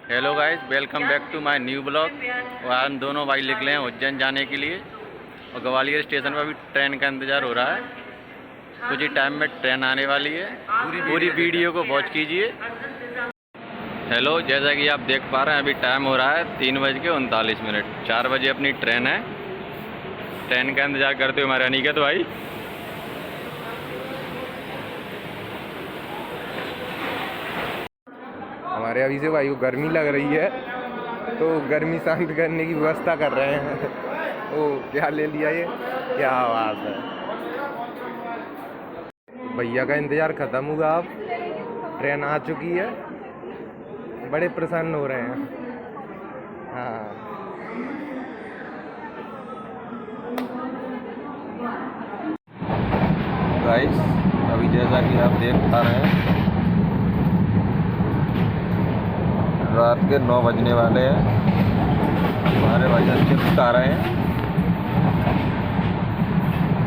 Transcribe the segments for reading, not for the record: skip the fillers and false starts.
Hello guys, welcome back to my new blog. और हम दोनों भाई निकले हैं उज्जैन जाने के लिए और ग्वालियर स्टेशन पर अभी ट्रेन का इंतज़ार हो रहा है। कुछ ही टाइम में ट्रेन आने वाली है। पूरी वीडियो को वॉच कीजिए। हेलो, जैसा कि आप देख पा रहे हैं अभी टाइम हो रहा है 3:39। 4 बजे अपनी ट्रेन है। ट्रेन का इंतज़ार करते हुए हमारे अनिकेत भाई। हमारे अभी से भाई को गर्मी लग रही है तो गर्मी शांत करने की व्यवस्था कर रहे हैं। ओ क्या ले लिया ये, क्या बात है। भैया का इंतजार खत्म हुआ, अब ट्रेन आ चुकी है। बड़े प्रसन्न हो रहे हैं। हाँ गाइस, अभी जैसा कि आप देख पा रहे हैं रात के 9 बजने वाले हैं। हमारे भाई चिप्स खा रहे हैं।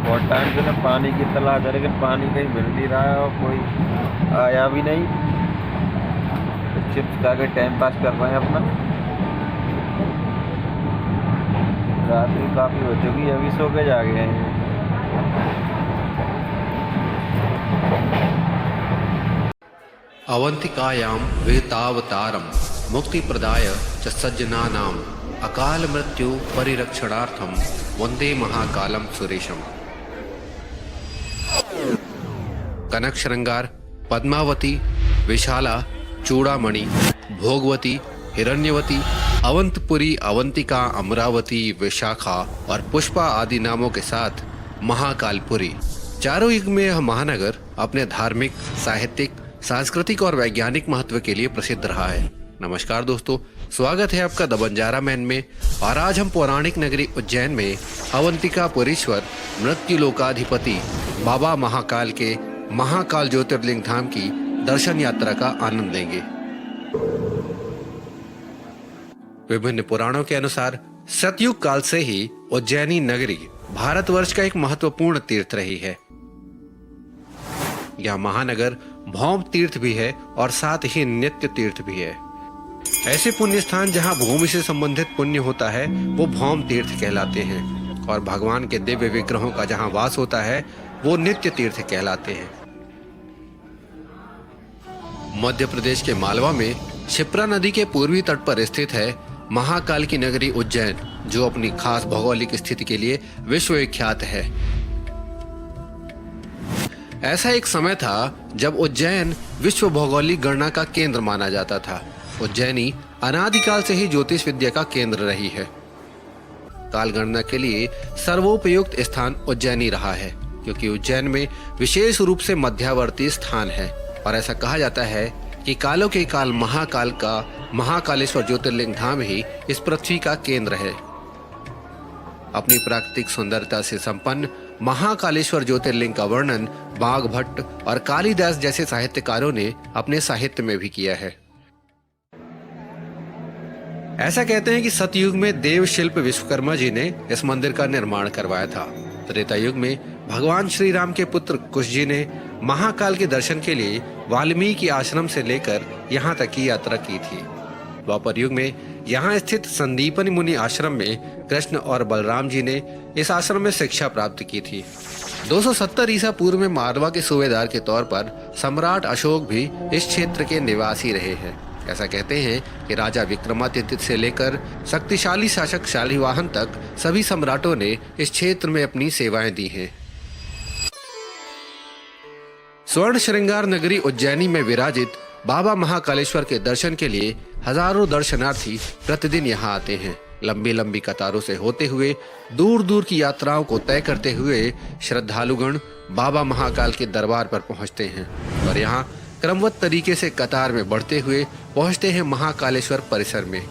बहुत टाइम से ना पानी की तलाश है, लेकिन पानी कहीं मिल नहीं रहा है और कोई आया भी नहीं। तो चिप्स खा के टाइम पास कर रहे हैं अपना। रात भी काफ़ी हो चुकी है, अभी सो के जागे हैं। अवंतिकायां वेतावतारं मुक्तिप्रदाय च सज्जनानां अकाल मृत्यु परिरक्षणार्थं वंदे महाकालं सुरेशम। कनक श्रृंगार, पद्मावती, विशाला, चूड़ामणि, भोगवती, हिरण्यवती, अवंतपुरी, अवंतिका, अमरावती, विशाखा और पुष्पा आदि नामों के साथ महाकालपुरी। चारों युग में यह महानगर अपने धार्मिक, साहित्यिक, सांस्कृतिक और वैज्ञानिक महत्व के लिए प्रसिद्ध रहा है। नमस्कार दोस्तों, स्वागत है आपका द बंजारा मैन में। और आज हम पौराणिक नगरी उज्जैन में अवंतिकापुरीश्वर मृत्यु लोकाधिपति बाबा महाकाल के महाकाल ज्योतिर्लिंग धाम की दर्शन यात्रा का आनंद लेंगे। विभिन्न पुराणों के अनुसार सतयुग काल से ही उज्जैनी नगरी भारतवर्ष का एक महत्वपूर्ण तीर्थ रही है। यह महानगर भौम तीर्थ भी है और साथ ही नित्य तीर्थ भी है। ऐसे पुण्य स्थान जहां भूमि से संबंधित पुण्य होता है वो भौम तीर्थ कहलाते हैं, और भगवान के दिव्य विग्रहों का जहां वास होता है वो नित्य तीर्थ कहलाते हैं। मध्य प्रदेश के मालवा में क्षिप्रा नदी के पूर्वी तट पर स्थित है महाकाल की नगरी उज्जैन, जो अपनी खास भौगोलिक स्थिति के लिए विश्व विख्यात है। ऐसा एक समय था जब उज्जैन विश्व भौगोलिक गणना का केंद्र माना जाता था। उज्जैनी अनादिकाल से ही ज्योतिष विद्या का केंद्र रही है। काल गणना के लिए सर्वोपयुक्त स्थान उज्जैनी रहा है, क्योंकि उज्जैन में विशेष रूप से मध्यावर्ती स्थान है। और ऐसा कहा जाता है कि कालों के काल महाकाल का महाकालेश्वर ज्योतिर्लिंग धाम ही इस पृथ्वी का केंद्र है। अपनी प्राकृतिक सुंदरता से संपन्न महाकालेश्वर ज्योतिर्लिंग का वर्णन बाघभट्ट और कालिदास जैसे साहित्यकारों ने अपने साहित्य में भी किया है। ऐसा कहते हैं कि सतयुग में देव शिल्प विश्वकर्मा जी ने इस मंदिर का निर्माण करवाया था। त्रेता युग में भगवान श्री राम के पुत्र कुश जी ने महाकाल के दर्शन के लिए वाल्मीकि आश्रम से लेकर यहाँ तक की यात्रा की थी। द्वापर युग में यहाँ स्थित संदीपनि मुनि आश्रम में कृष्ण और बलराम जी ने इस आश्रम में शिक्षा प्राप्त की थी। 270 ईसा पूर्व में मालवा के सूबेदार के तौर पर सम्राट अशोक भी इस क्षेत्र के निवासी रहे हैं। ऐसा कहते हैं कि राजा विक्रमादित्य से लेकर शक्तिशाली शासक शालिवाहन तक सभी सम्राटों ने इस क्षेत्र में अपनी सेवाएं दी हैं। स्वर्ण श्रृंगार नगरी उज्जैनी में विराजित बाबा महाकालेश्वर के दर्शन के लिए हजारों दर्शनार्थी प्रतिदिन यहाँ आते हैं। लंबी लंबी कतारों से होते हुए दूर दूर की यात्राओं को तय करते हुए श्रद्धालुगण बाबा महाकाल के दरबार पर पहुँचते हैं और यहाँ क्रमवत तरीके से कतार में बढ़ते हुए पहुँचते हैं महाकालेश्वर परिसर में।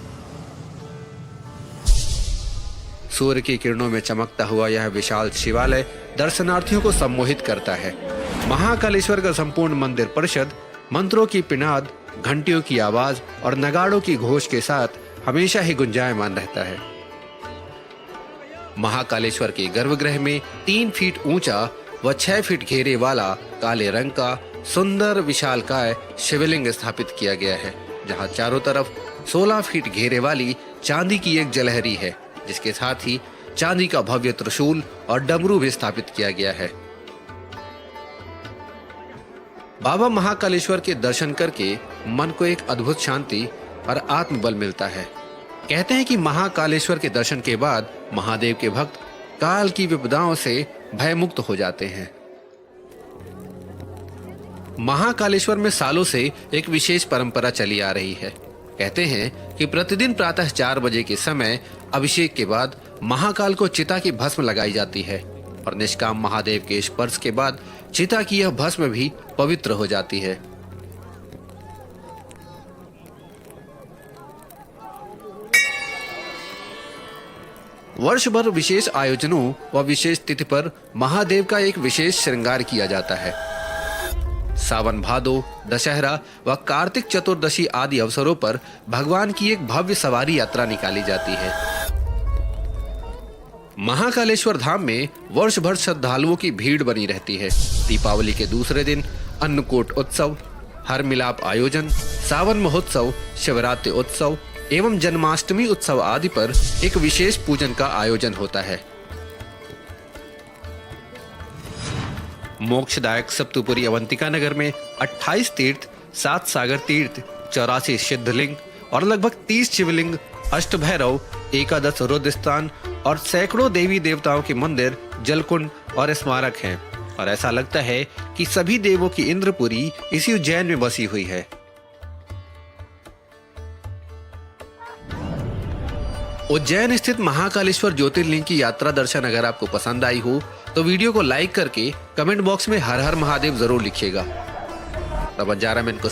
सूर्य की किरणों में चमकता हुआ यह विशाल शिवालय दर्शनार्थियों को सम्मोहित करता है। महाकालेश्वर का संपूर्ण मंदिर परिषद मंत्रों की पिनाद, घंटियों की आवाज और नगाड़ों की घोष के साथ हमेशा ही गुंजायमान रहता है। महाकालेश्वर के गर्भगृह में 3 फीट ऊंचा व 6 फीट घेरे वाला काले रंग का सुंदर विशालकाय शिवलिंग स्थापित किया गया है, जहां चारों तरफ 16 फीट घेरे वाली चांदी की एक जलहरी है, जिसके साथ ही चांदी का भव्य त्रिशूल और डमरू भी स्थापित किया गया है। बाबा महाकालेश्वर के दर्शन करके मन को एक अद्भुत शांति और आत्मबल मिलता है। कहते हैं कि महाकालेश्वर के दर्शन के बाद महादेव के भक्त काल की विपदाओं से भयमुक्त हो जाते हैं। महाकालेश्वर में सालों से एक विशेष परंपरा चली आ रही है। कहते हैं कि प्रतिदिन प्रातः 4 बजे के समय अभिषेक के बाद महाकाल को चिता की भस्म लगाई जाती है और निष्काम महादेव के स्पर्श के बाद चिता की यह भस्म भी पवित्र हो जाती है। वर्ष भर विशेष आयोजनों व विशेष तिथि पर महादेव का एक विशेष श्रृंगार किया जाता है। सावन भादो, दशहरा व कार्तिक चतुर्दशी आदि अवसरों पर भगवान की एक भव्य सवारी यात्रा निकाली जाती है। महाकालेश्वर धाम में वर्ष भर श्रद्धालुओं की भीड़ बनी रहती है। दीपावली के दूसरे दिन अन्नकूट उत्सव, हर मिलाप आयोजन, सावन महोत्सव, शिवरात्रि उत्सव एवं जन्माष्टमी उत्सव आदि पर एक विशेष पूजन का आयोजन होता है। मोक्षदायक सप्तपुरी अवंतिका नगर में 28 तीर्थ, 7 सागर तीर्थ, 84 सिद्धलिंग और लगभग 30 शिवलिंग, अष्टभैरव, 11 रुद्र स्थान और सैकड़ों देवी देवताओं के मंदिर, जलकुंड और स्मारक हैं और ऐसा लगता है कि सभी देवों की इंद्रपुरी इसी उज्जैन में बसी हुई है। उज्जैन स्थित महाकालेश्वर ज्योतिर्लिंग की यात्रा दर्शन अगर आपको पसंद आई हो तो वीडियो को लाइक करके कमेंट बॉक्स में हर हर महादेव जरूर लिखिएगा। तो बंजारा मैन को